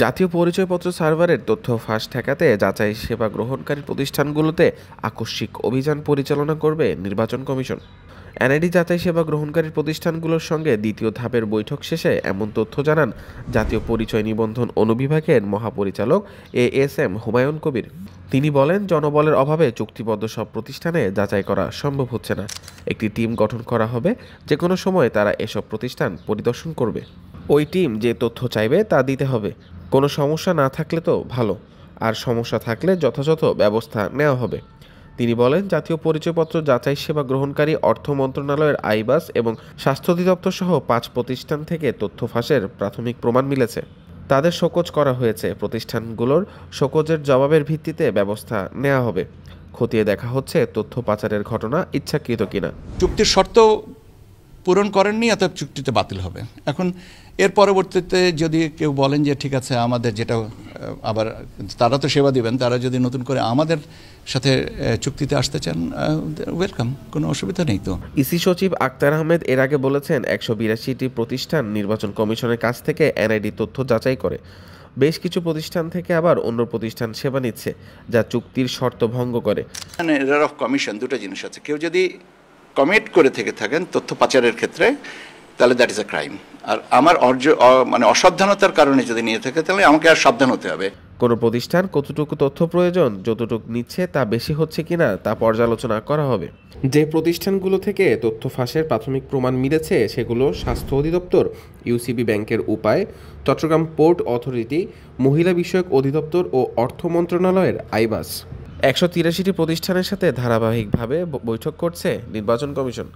জাতীয় পরিচয়পত্র সার্ভারের তথ্য ফাঁস ঠেকাতে যাচাই সেবা গ্রহণকারী প্রতিষ্ঠানগুলোতে আকস্মিক অভিযান পরিচালনা করবে নির্বাচন কমিশন। এনআইডি যাচাই সেবা গ্রহণকারী প্রতিষ্ঠানগুলোর সঙ্গে দ্বিতীয় ধাপের বৈঠক শেষে এমন তথ্য জানান জাতীয় পরিচয় নিবন্ধন অনুবিভাগের মহাপরিচালক এএসএম হুমায়ুন কবির। তিনি বলেন, জনবলের অভাবে চুক্তিবদ্ধ সব প্রতিষ্ঠানে যাচাই করা সম্ভব হচ্ছে না। একটি টিম গঠন করা হবে, যে কোনো সময় তারা এসব প্রতিষ্ঠান পরিদর্শন করবে। ওই টিম যে তথ্য চাইবে তা দিতে হবে। কোনো সমস্যা না থাকলে তো ভালো, আর সমস্যা থাকলে যথাযথ ব্যবস্থা নেওয়া হবে। তিনি বলেন, জাতীয় পরিচয়পত্র যাচাই সেবা গ্রহণকারী অর্থ মন্ত্রণালয়ের আইবাস এবং স্বাস্থ্য অধিদপ্তর সহ 5 প্রতিষ্ঠান থেকে তথ্য ফাঁসের প্রাথমিক প্রমাণ মিলেছে। তাদের শোকজ করা হয়েছে। প্রতিষ্ঠানগুলোর শোকজের জবাবের ভিত্তিতে ব্যবস্থা নেওয়া হবে। খতিয়ে দেখা হচ্ছে তথ্য পাচারের ঘটনা ইচ্ছাকৃত কিনা। চুক্তির শর্ত পূরণ করেননি, অতএব চুক্তিতে বাতিল হবে। এখন এর পরবর্তীতে যদি কেউ বলেন যে ঠিক আছে, আমাদের যেটা আবার তারা তো সেবা দিবেন, তারা যদি নতুন করে আমাদের সাথে চুক্তিতে আসতে চান, ওয়েলকাম, কোনো অসুবিধা নেই। তো ইসি সচিব আক্তার আহমেদ এর আগে বলেছেন, 182টি প্রতিষ্ঠান নির্বাচন কমিশনের কাছ থেকে এনআইডি তথ্য যাচাই করে। বেশ কিছু প্রতিষ্ঠান থেকে আবার অন্য প্রতিষ্ঠান সেবা নিচ্ছে, যা চুক্তির শর্ত ভঙ্গ করে। এরার অফ কমিশন দুটো জিনিস আছে। কেউ যদি কমিট করে থেকে থাকেন তথ্য পাচারের ক্ষেত্রে, তাহলে দ্যাট ইজ এ ক্রাইম। আর আমার মানে অসাবধানতার কারণে যদি নিয়ে থাকে, তাহলে আমাকে আর সাবধান হতে হবে। কোনো প্রতিষ্ঠান কতটুকু তথ্য প্রয়োজন, যতটুকু নিচ্ছে তা বেশি হচ্ছে কিনা তা পর্যালোচনা করা হবে। যে প্রতিষ্ঠানগুলো থেকে তথ্য ফাঁসের প্রাথমিক প্রমাণ মিলেছে সেগুলো স্বাস্থ্য অধিদপ্তর, ইউসিবি ব্যাংকের উপায়, চট্টগ্রাম পোর্ট অথরিটি, মহিলা বিষয়ক অধিদপ্তর ও অর্থ মন্ত্রণালয়ের আইবাস। 183টি প্রতিষ্ঠানের সাথে ধারাবাহিকভাবে বৈঠক করছে নির্বাচন কমিশন।